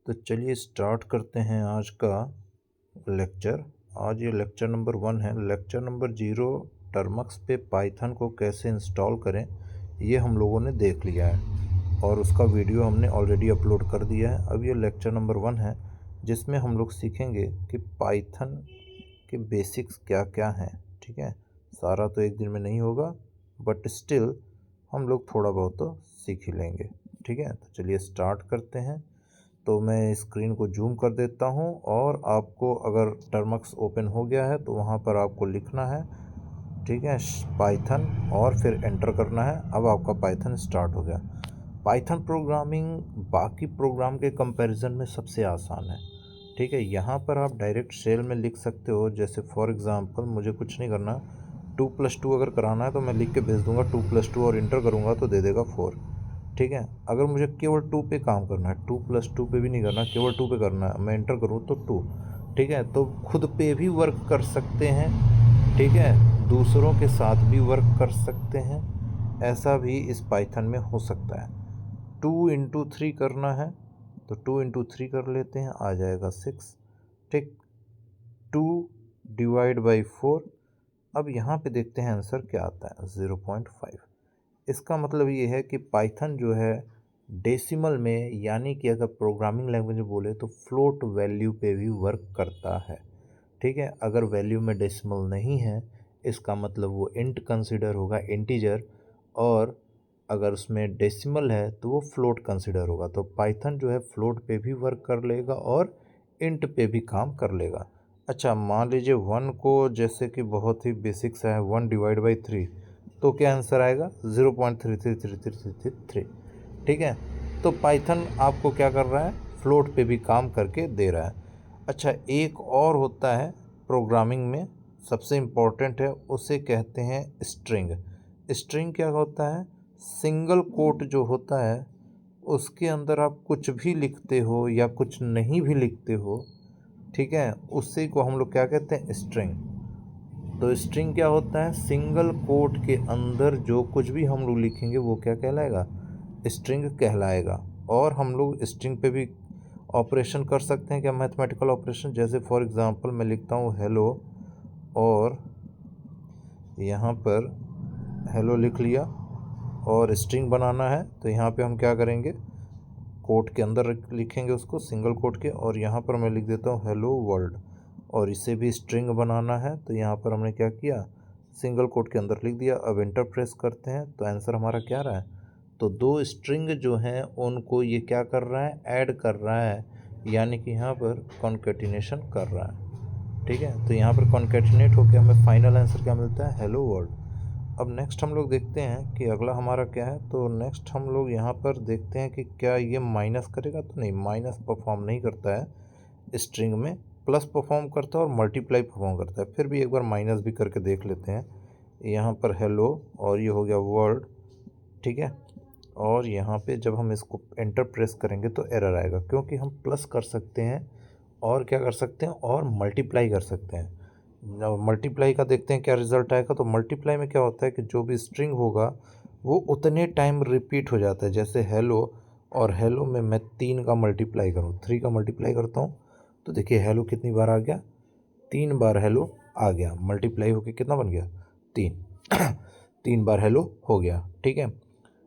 तो चलिए स्टार्ट करते हैं आज का लेक्चर। आज ये लेक्चर नंबर 1 है। लेक्चर नंबर 0 टर्मक्स पे पाइथन को कैसे इंस्टॉल करें ये हम लोगों ने देख लिया है और उसका वीडियो हमने ऑलरेडी अपलोड कर दिया है। अब ये लेक्चर नंबर 1 है जिसमें हम लोग सीखेंगे कि पाइथन के बेसिक्स क्या क्या हैं। ठीक है, सारा तो एक दिन में नहीं होगा बट स्टिल हम लोग थोड़ा बहुत तो सीख ही लेंगे। ठीक है, तो चलिए स्टार्ट करते हैं। तो मैं स्क्रीन को जूम कर देता हूं और आपको अगर टर्मक्स ओपन हो गया है तो वहां पर आपको लिखना है, ठीक है, पाइथन और फिर एंटर करना है। अब आपका पाइथन स्टार्ट हो गया। पाइथन प्रोग्रामिंग बाकी प्रोग्राम के कंपैरिजन में सबसे आसान है। ठीक है, यहाँ पर आप डायरेक्ट शेल में लिख सकते हो। जैसे फॉर एग्ज़ाम्पल मुझे कुछ नहीं करना, 2+2 अगर कराना है तो मैं लिख के भेज दूंगा 2+2 और इंटर करूँगा तो दे देगा 4। ठीक है, अगर मुझे केवल 2 पे काम करना है, 2+2 पे भी नहीं करना, केवल 2 पे करना है, मैं इंटर करूँ तो 2। ठीक है, तो खुद पे भी वर्क कर सकते हैं। ठीक है, दूसरों के साथ भी वर्क कर सकते हैं। ऐसा भी इस पाइथन में हो सकता है। 2 × 3 करना है तो 2 × 3 कर लेते हैं, आ जाएगा 6। ठीक, 2/4। अब यहाँ पे देखते हैं आंसर क्या आता है, 0.5। इसका मतलब ये है कि पाइथन जो है डेसिमल में, यानी कि अगर प्रोग्रामिंग लैंग्वेज में बोले तो फ्लोट वैल्यू पे भी वर्क करता है। ठीक है, अगर वैल्यू में डेसिमल नहीं है इसका मतलब वो इंट कंसिडर होगा, इंटीजर, और अगर उसमें डेसिमल है तो वो फ्लोट कंसिडर होगा। तो पाइथन जो है फ्लोट पे भी वर्क कर लेगा और इंट पे भी काम कर लेगा। अच्छा, मान लीजिए 1 को, जैसे कि बहुत ही बेसिक्स है, 1/3, तो क्या आंसर आएगा, 0.333333। ठीक है, तो पाइथन आपको क्या कर रहा है, फ्लोट पे भी काम करके दे रहा है। अच्छा, एक और होता है प्रोग्रामिंग में, सबसे इम्पोर्टेंट है, उसे कहते हैं स्ट्रिंग। स्ट्रिंग क्या होता है, सिंगल कोट जो होता है उसके अंदर आप कुछ भी लिखते हो या कुछ नहीं भी लिखते हो, ठीक है, उसी को हम लोग क्या कहते हैं, स्ट्रिंग। तो स्ट्रिंग क्या होता है, सिंगल कोट के अंदर जो कुछ भी हम लोग लिखेंगे वो क्या कहलाएगा, स्ट्रिंग कहलाएगा। और हम लोग स्ट्रिंग पे भी ऑपरेशन कर सकते हैं, क्या, मैथमेटिकल ऑपरेशन। जैसे फॉर एग्जांपल मैं लिखता हूँ हेलो और यहाँ पर हेलो लिख लिया और स्ट्रिंग बनाना है तो यहाँ पे हम क्या करेंगे, कोट के अंदर लिखेंगे उसको, सिंगल कोट के, और यहाँ पर मैं लिख देता हूँ हेलो वर्ल्ड, और इसे भी स्ट्रिंग बनाना है तो यहाँ पर हमने क्या किया, सिंगल कोट के अंदर लिख दिया। अब एंटर प्रेस करते हैं तो आंसर हमारा क्या रहा है, तो 2 स्ट्रिंग जो हैं उनको ये क्या कर रहा है, ऐड कर रहा है, यानी कि यहाँ पर कॉन्केटिनेशन कर रहा है। ठीक है, तो यहाँ पर कॉन्केटिनेट होकर हमें फाइनल आंसर क्या मिलता है, हेलो वर्ल्ड। अब नेक्स्ट हम लोग देखते हैं कि अगला हमारा क्या है। तो नेक्स्ट हम लोग यहाँ पर देखते हैं कि क्या ये माइनस करेगा, तो नहीं, माइनस परफॉर्म नहीं करता है स्ट्रिंग में, प्लस परफॉर्म करता है और मल्टीप्लाई परफॉर्म करता है। फिर भी एक बार माइनस भी करके देख लेते हैं। यहाँ पर हेलो और ये हो गया वर्ड, ठीक है, और यहाँ पे जब हम इसको एंटर प्रेस करेंगे तो एरर आएगा, क्योंकि हम प्लस कर सकते हैं और क्या कर सकते हैं, और मल्टीप्लाई कर सकते हैं। मल्टीप्लाई का देखते हैं क्या रिज़ल्ट आएगा। तो मल्टीप्लाई में क्या होता है कि जो भी स्ट्रिंग होगा वो उतने टाइम रिपीट हो जाता है। जैसे हेलो और हेलो में मैं 3 का मल्टीप्लाई करूँ, 3 का मल्टीप्लाई करता हूँ तो देखिए हेलो कितनी बार आ गया, 3 बार हेलो आ गया, मल्टीप्लाई होके कितना बन गया, 3। 3 बार हेलो हो गया। ठीक है,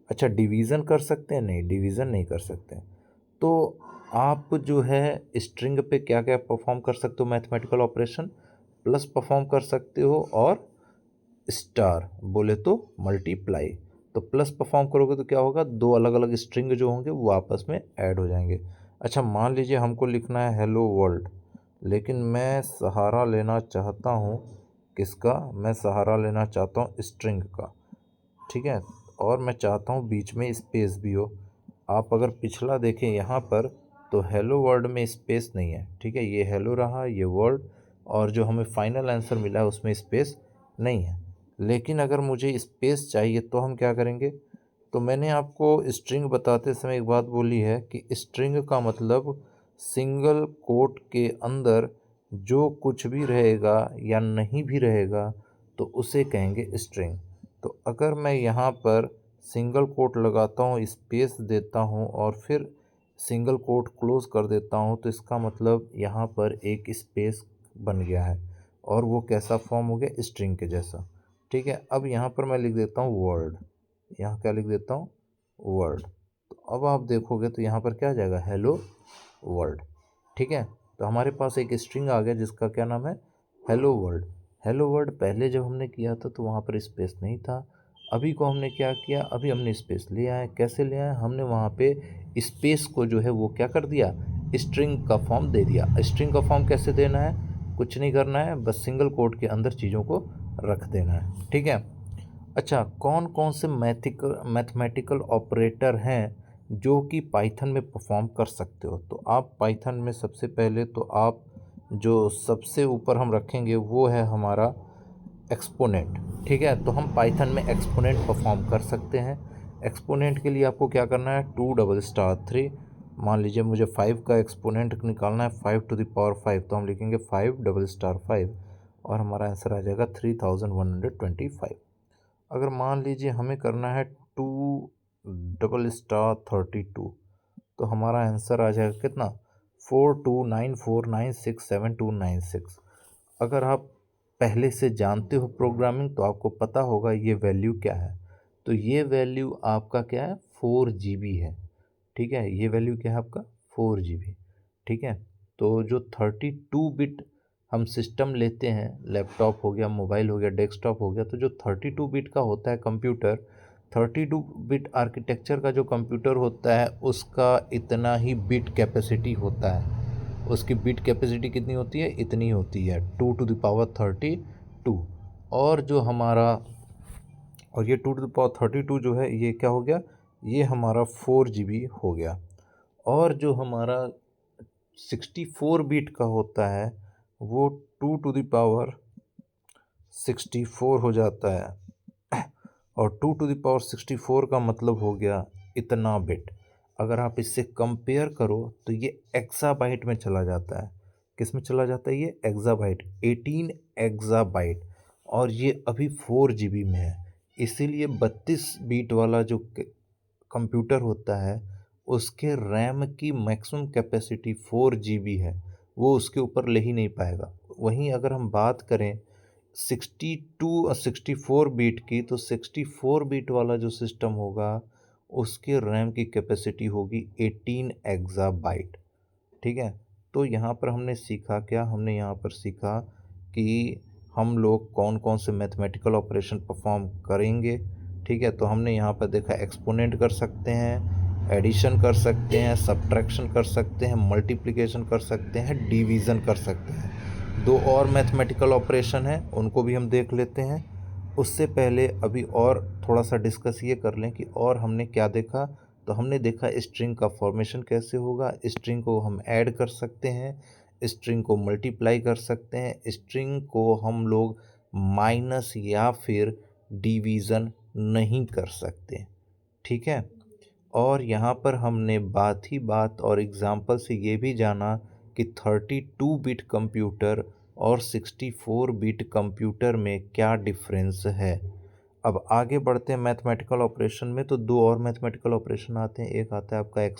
अच्छा, डिवीज़न कर सकते हैं, नहीं, डिवीज़न नहीं कर सकते। तो आप जो है स्ट्रिंग पे क्या क्या परफॉर्म कर सकते हो, मैथमेटिकल ऑपरेशन, प्लस परफॉर्म कर सकते हो, और स्टार बोले तो मल्टीप्लाई। तो प्लस परफॉर्म करोगे तो क्या होगा, 2 अलग अलग स्ट्रिंग जो होंगे वो आपस में ऐड हो जाएंगे। अच्छा, मान लीजिए हमको लिखना है हेलो वर्ल्ड, लेकिन मैं सहारा लेना चाहता हूँ किसका, मैं सहारा लेना चाहता हूँ स्ट्रिंग का। ठीक है, और मैं चाहता हूँ बीच में स्पेस भी हो। आप अगर पिछला देखें यहाँ पर तो हेलो वर्ल्ड में स्पेस नहीं है। ठीक है, ये हेलो रहा, ये वर्ल्ड, और जो हमें फाइनल आंसर मिला है उसमें स्पेस नहीं है। लेकिन अगर मुझे स्पेस चाहिए तो हम क्या करेंगे, तो मैंने आपको स्ट्रिंग बताते समय एक बात बोली है कि स्ट्रिंग का मतलब सिंगल कोट के अंदर जो कुछ भी रहेगा या नहीं भी रहेगा तो उसे कहेंगे स्ट्रिंग। तो अगर मैं यहाँ पर सिंगल कोट लगाता हूँ, स्पेस देता हूँ और फिर सिंगल कोट क्लोज कर देता हूँ तो इसका मतलब यहाँ पर एक स्पेस बन गया है और वो कैसा फॉर्म हो गया, स्ट्रिंग के जैसा। ठीक है, अब यहाँ पर मैं लिख देता हूँ वर्ड, यहाँ क्या लिख देता हूँ, वर्ड। तो अब आप देखोगे तो यहाँ पर क्या आ जाएगा, हेलो वर्ल्ड। ठीक है, तो हमारे पास एक स्ट्रिंग आ गया जिसका क्या नाम है, हेलो वर्ल्ड। हेलो वर्ल्ड पहले जब हमने किया था तो वहाँ पर स्पेस नहीं था। अभी को हमने क्या किया, अभी हमने स्पेस ले आए। कैसे ले आए, हमने वहाँ पे स्पेस को जो है वो क्या कर दिया, स्ट्रिंग का फॉर्म दे दिया। स्ट्रिंग का फॉर्म कैसे देना है, कुछ नहीं करना है, बस सिंगल कोट के अंदर चीज़ों को रख देना है। ठीक है। अच्छा, कौन कौन से मैथमेटिकल ऑपरेटर हैं जो कि पाइथन में परफॉर्म कर सकते हो। तो आप पाइथन में सबसे पहले तो आप जो सबसे ऊपर हम रखेंगे वो है हमारा एक्सपोनेंट। ठीक है, तो हम पाइथन में एक्सपोनेंट परफॉर्म कर सकते हैं। एक्सपोनेंट के लिए आपको क्या करना है, 2 ⋯3। मान लीजिए मुझे 5 का एक्सपोनेंट निकालना है, 5⁵5, तो हम लिखेंगे 5 ⋯5 और हमारा आंसर आ जाएगा 3125। अगर मान लीजिए हमें करना है 2 ⋯32, तो हमारा आंसर आ जाएगा कितना, 4294967296। अगर आप पहले से जानते हो प्रोग्रामिंग तो आपको पता होगा ये वैल्यू क्या है। तो ये वैल्यू आपका क्या है, 4 GB है। ठीक है, ये वैल्यू क्या है आपका, 4 GB। ठीक है, तो जो 32 बिट हम सिस्टम लेते हैं, लैपटॉप हो गया, मोबाइल हो गया, डेस्कटॉप हो गया, तो जो 32 बिट का होता है कंप्यूटर, 32 बिट आर्किटेक्चर का जो कंप्यूटर होता है उसका इतना ही बिट कैपेसिटी होता है। उसकी बिट कैपेसिटी कितनी होती है, इतनी होती है, 2 ⁻32। और जो हमारा, और ये 2 ⁻32 जो है ये क्या हो गया, ये हमारा 4 GB हो गया। और जो हमारा 64 बिट का होता है वो 2 ⁻64 हो जाता है। और 2 ⁻64 का मतलब हो गया इतना बिट। अगर आप इससे कंपेयर करो तो ये एक्साबाइट में चला जाता है। किस में चला जाता है, ये एक्साबाइट, 18 एक्साबाइट। और ये अभी 4 GB में है। इसीलिए 32 बिट वाला जो कंप्यूटर होता है उसके रैम की मैक्सिमम कैपेसिटी 4 GB है, वो उसके ऊपर ले ही नहीं पाएगा। वहीं अगर हम बात करें 62 और 64 बिट की, तो 64 बिट वाला जो सिस्टम होगा उसके रैम की कैपेसिटी होगी 18 एक्साबाइट। ठीक है, तो यहाँ पर हमने सीखा क्या, हमने यहाँ पर सीखा कि हम लोग कौन कौन से मैथमेटिकल ऑपरेशन परफॉर्म करेंगे। ठीक है, तो हमने यहाँ पर देखा एक्सपोनेंट कर सकते हैं, एडिशन कर सकते हैं, सब्ट्रैक्शन कर सकते हैं, मल्टीप्लिकेशन कर सकते हैं, डिवीज़न कर सकते हैं। दो और मैथमेटिकल ऑपरेशन हैं उनको भी हम देख लेते हैं। उससे पहले अभी और थोड़ा सा डिस्कस ये कर लें कि और हमने क्या देखा। तो हमने देखा स्ट्रिंग का फॉर्मेशन कैसे होगा, स्ट्रिंग को हम ऐड कर सकते हैं, स्ट्रिंग को मल्टीप्लाई कर सकते हैं, स्ट्रिंग को हम लोग माइनस या फिर डिवीज़न नहीं कर सकते। ठीक है, और यहाँ पर हमने बात ही बात और एग्ज़ाम्पल से ये भी जाना कि 32 बिट कंप्यूटर और 64 बिट कंप्यूटर में क्या डिफरेंस है। अब आगे बढ़ते हैं मैथमेटिकल ऑपरेशन में। तो दो और मैथमेटिकल ऑपरेशन आते हैं, एक आता है आपका एक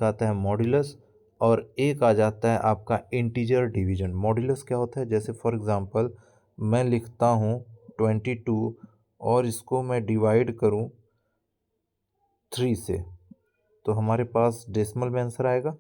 आता है मॉड्यूलस और एक आ जाता है आपका इंटीजर डिवीजन। मॉड्यूलस क्या होता है, जैसे फॉर एग्ज़ाम्पल मैं लिखता हूँ 22 और इसको मैं डिवाइड करूँ 3 से, तो हमारे पास डेसिमल में आंसर आएगा।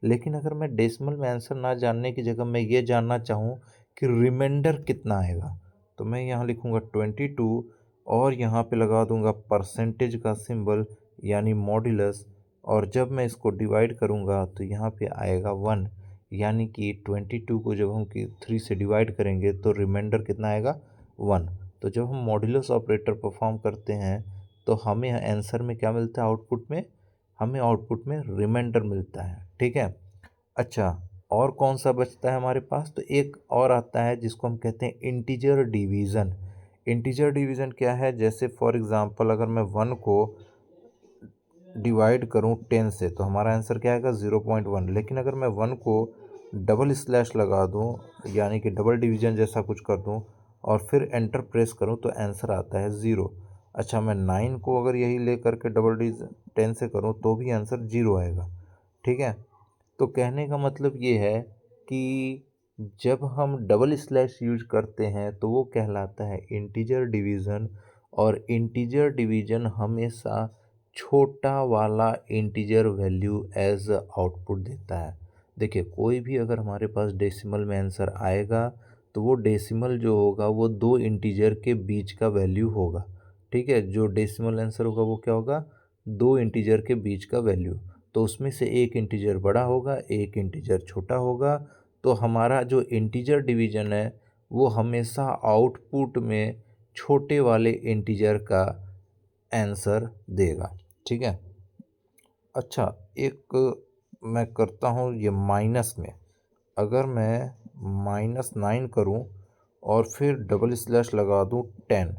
लेकिन अगर मैं डेसिमल में आंसर ना जानने की जगह मैं ये जानना चाहूँ कि रिमाइंडर कितना आएगा, तो मैं यहाँ लिखूँगा 22 और यहाँ पे लगा दूँगा परसेंटेज का सिंबल यानी मॉड्यूलस। और जब मैं इसको डिवाइड करूँगा तो यहाँ पे आएगा 1, यानी कि 22 को जब हम 3 से डिवाइड करेंगे तो रिमाइंडर कितना आएगा, 1। तो जब हम मॉड्यूलस ऑपरेटर परफॉर्म करते हैं तो हमें आंसर में क्या मिलता है, हमें आउटपुट में रिमाइंडर मिलता है। ठीक है। अच्छा, और कौन सा बचता है हमारे पास, तो एक और आता है जिसको हम कहते हैं इंटीजर डिवीज़न। इंटीजर डिवीज़न क्या है, जैसे फॉर एग्ज़ाम्पल अगर मैं 1 को डिवाइड करूं 10 से तो हमारा आंसर क्या आएगा, 0.1। लेकिन अगर मैं 1 को डबल स्लैश लगा दूं यानी कि डबल डिवीज़न जैसा कुछ कर दूं और फिर एंटर प्रेस करूं तो आंसर आता है 0। अच्छा, मैं 9 को अगर यही ले करके डबल डिविज़न 10 से करूँ तो भी आंसर 0 आएगा। ठीक है, तो कहने का मतलब ये है कि जब हम डबल स्लैश यूज करते हैं तो वो कहलाता है इंटीजर डिवीज़न, और इंटीजर डिवीज़न हमेशा छोटा वाला इंटीजर वैल्यू एज आउटपुट देता है। देखिए, कोई भी अगर हमारे पास डेसिमल में आंसर आएगा तो वो डेसिमल जो होगा वो दो इंटीजर के बीच का वैल्यू होगा। ठीक है, जो डेसिमल आंसर होगा वो क्या होगा, दो इंटीजर के बीच का वैल्यू। तो उसमें से एक इंटीजर बड़ा होगा, एक इंटीजर छोटा होगा। तो हमारा जो इंटीजर डिवीज़न है वो हमेशा आउटपुट में छोटे वाले इंटीजर का आंसर देगा। ठीक है, अच्छा, एक मैं करता हूँ ये माइनस में। अगर मैं -9 करूँ और फिर डबल स्लैश लगा दूँ 10,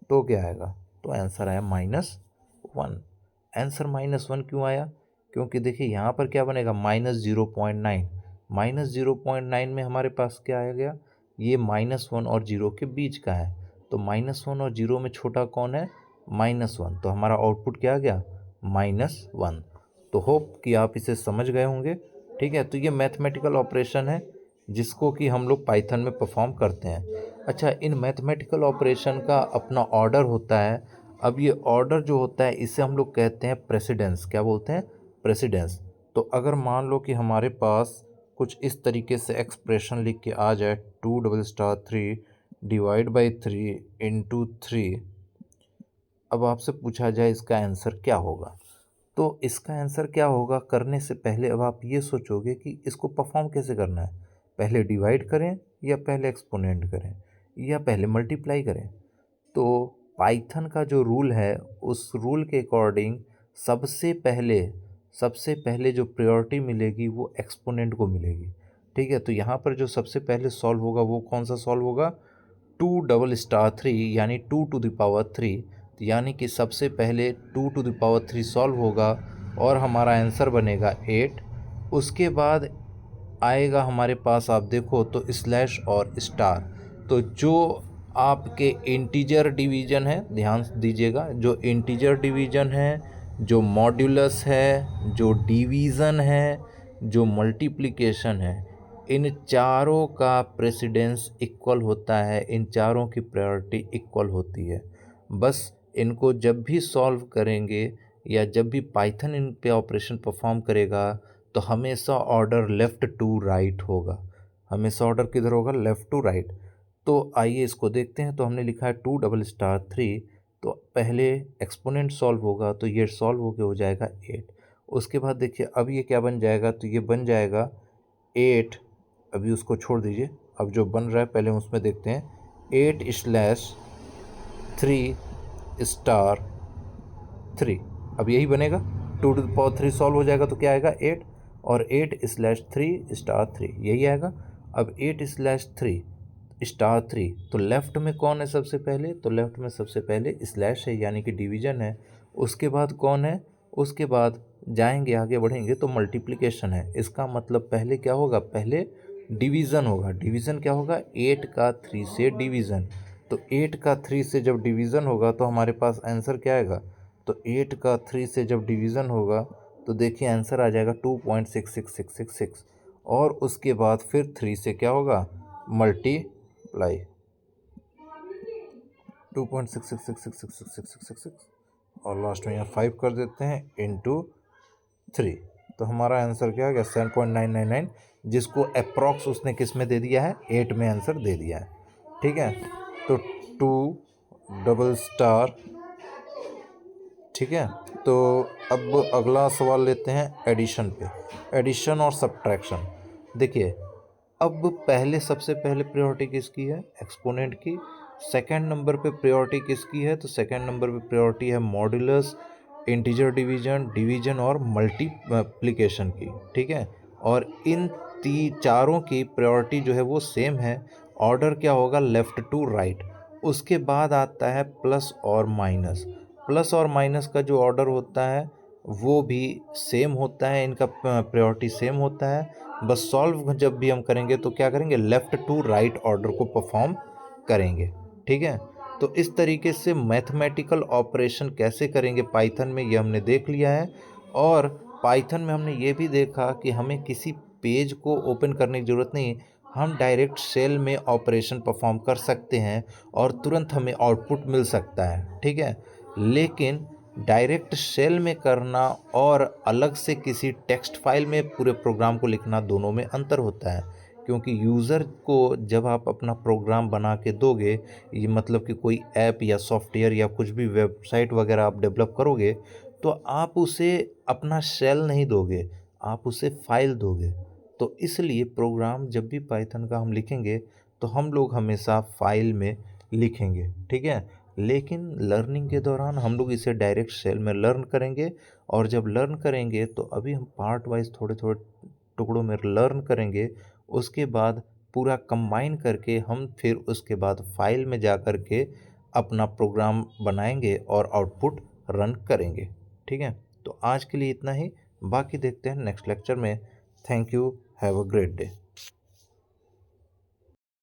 तो क्या आएगा, तो आंसर आया -1। आंसर -1 क्यों आया, क्योंकि देखिए यहाँ पर क्या बनेगा, -0.9। -0.9 में हमारे पास क्या आ गया, ये -1 और 0 के बीच का है। तो -1 और 0 में छोटा कौन है, -1। तो हमारा आउटपुट क्या आ गया, -1। तो होप कि आप इसे समझ गए होंगे। ठीक है, तो ये मैथमेटिकल ऑपरेशन है जिसको कि हम लोग पाइथन में परफॉर्म करते हैं। अच्छा, इन मैथमेटिकल ऑपरेशन का अपना ऑर्डर होता है। अब ये ऑर्डर जो होता है इसे हम लोग कहते हैं प्रेसिडेंस। क्या बोलते हैं, प्रेसिडेंस। तो अगर मान लो कि हमारे पास कुछ इस तरीके से एक्सप्रेशन लिख के आ जाए, 2 डिवाइड बाई 3 इंटू 3। अब आपसे पूछा जाए इसका आंसर क्या होगा, तो इसका आंसर क्या होगा करने से पहले अब आप ये सोचोगे कि इसको परफॉर्म कैसे करना है, पहले डिवाइड करें या पहले एक्सपोनेंट करें या पहले मल्टीप्लाई करें। तो पाइथन का जो रूल है उस रूल के अकॉर्डिंग सबसे पहले जो प्रायोरिटी मिलेगी वो एक्सपोनेंट को मिलेगी। ठीक है, तो यहाँ पर जो सबसे पहले सॉल्व होगा वो कौन सा सॉल्व होगा, 2 3 यानी 2 to the power 3। यानी कि सबसे पहले 2 to the power 3 सॉल्व होगा और हमारा आंसर बनेगा 8। उसके बाद आएगा हमारे पास, आप देखो तो स्लैश और स्टार। तो जो आपके इंटीजर डिवीज़न है, ध्यान दीजिएगा, जो इंटीजर डिवीज़न है, जो मॉड्यूलस है, जो डिवीज़न है, जो मल्टीप्लिकेशन है, इन चारों का प्रेसिडेंस इक्वल होता है, इन चारों की प्रायोरिटी इक्वल होती है। बस इनको जब भी सॉल्व करेंगे या जब भी पाइथन इन पे ऑपरेशन परफॉर्म करेगा तो हमेशा ऑर्डर लेफ़्ट टू राइट होगा। हमेशा ऑर्डर किधर होगा, लेफ़्ट टू राइट। तो आइए इसको देखते हैं। तो हमने लिखा है 2 3 तो पहले एक्सपोनेंट सॉल्व होगा तो ये सॉल्व होके हो जाएगा 8। उसके बाद देखिए अब ये क्या बन जाएगा, तो ये बन जाएगा 8। अभी उसको छोड़ दीजिए, अब जो बन रहा है पहले उसमें देखते हैं। 8/3 अब यही बनेगा, 2 to the power 3 सॉल्व हो जाएगा तो क्या आएगा 8, और 8/3 यही आएगा। अब 8/3 तो लेफ़्ट में कौन है सबसे पहले, तो लेफ़्ट में सबसे पहले स्लैश है यानी कि डिवीज़न है। उसके बाद कौन है, उसके बाद जाएंगे आगे बढ़ेंगे तो मल्टीप्लिकेशन है। इसका मतलब पहले क्या होगा, पहले डिवीज़न होगा। डिवीज़न क्या होगा, 8 का 3 से डिवीज़न। तो 8 का 3 से जब डिवीज़न होगा तो हमारे पास आंसर क्या आएगा, तो 8 का 3 से जब डिवीज़न होगा तो देखिए आंसर आ जाएगा 2.66666। और उसके बाद फिर 3 से क्या होगा, मल्टीप्लाई 2.6666666 और लास्ट में यहाँ 5 कर देते हैं इंटू 3। तो हमारा आंसर क्या आ गया, 7.999, जिसको अप्रॉक्स उसने किस में दे दिया है, 8 में आंसर दे दिया है। ठीक है, तो 2 ठीक है। तो अब अगला सवाल लेते हैं एडिशन पे, एडिशन और सब्ट्रैक्शन। देखिए, अब पहले सबसे पहले प्रायोरिटी किसकी है, एक्सपोनेंट की। सेकंड नंबर पे प्रायोरिटी किसकी है, तो सेकंड नंबर पे प्रायोरिटी है मॉड्यूलस, इंटीजर डिवीजन, डिवीजन और मल्टीप्लिकेशन की। ठीक है, और इन चारों की प्रायोरिटी जो है वो सेम है। ऑर्डर क्या होगा, लेफ़्ट टू राइट। उसके बाद आता है प्लस और माइनस। प्लस और माइनस का जो ऑर्डर होता है वो भी सेम होता है, इनका प्रायोरिटी सेम होता है। बस सॉल्व जब भी हम करेंगे तो क्या करेंगे, लेफ़्ट टू राइट ऑर्डर को परफॉर्म करेंगे। ठीक है, तो इस तरीके से मैथमेटिकल ऑपरेशन कैसे करेंगे पाइथन में, ये हमने देख लिया है। और पाइथन में हमने ये भी देखा कि हमें किसी पेज को ओपन करने की ज़रूरत नहीं है, हम डायरेक्ट शेल में ऑपरेशन परफॉर्म कर सकते हैं और तुरंत हमें आउटपुट मिल सकता है, ठीक है। लेकिन डायरेक्ट शेल में करना और अलग से किसी टेक्स्ट फाइल में पूरे प्रोग्राम को लिखना, दोनों में अंतर होता है। क्योंकि यूज़र को जब आप अपना प्रोग्राम बना के दोगे, ये मतलब कि कोई ऐप या सॉफ्टवेयर या कुछ भी वेबसाइट वगैरह आप डेवलप करोगे, तो आप उसे अपना शेल नहीं दोगे, आप उसे फाइल दोगे। तो इसलिए प्रोग्राम जब भी पाइथन का हम लिखेंगे, तो हम लोग हमेशा फाइल में लिखेंगे, ठीक है। लेकिन लर्निंग के दौरान हम लोग इसे डायरेक्ट शेल में लर्न करेंगे। और जब लर्न करेंगे तो अभी हम पार्ट वाइज थोड़े थोड़े टुकड़ों में लर्न करेंगे। उसके बाद पूरा कंबाइन करके हम फिर उसके बाद फाइल में जा कर के अपना प्रोग्राम बनाएंगे और आउटपुट रन करेंगे, ठीक है। तो आज के लिए इतना ही, बाकी देखते हैं नेक्स्ट लेक्चर में। Thank you, have a great day.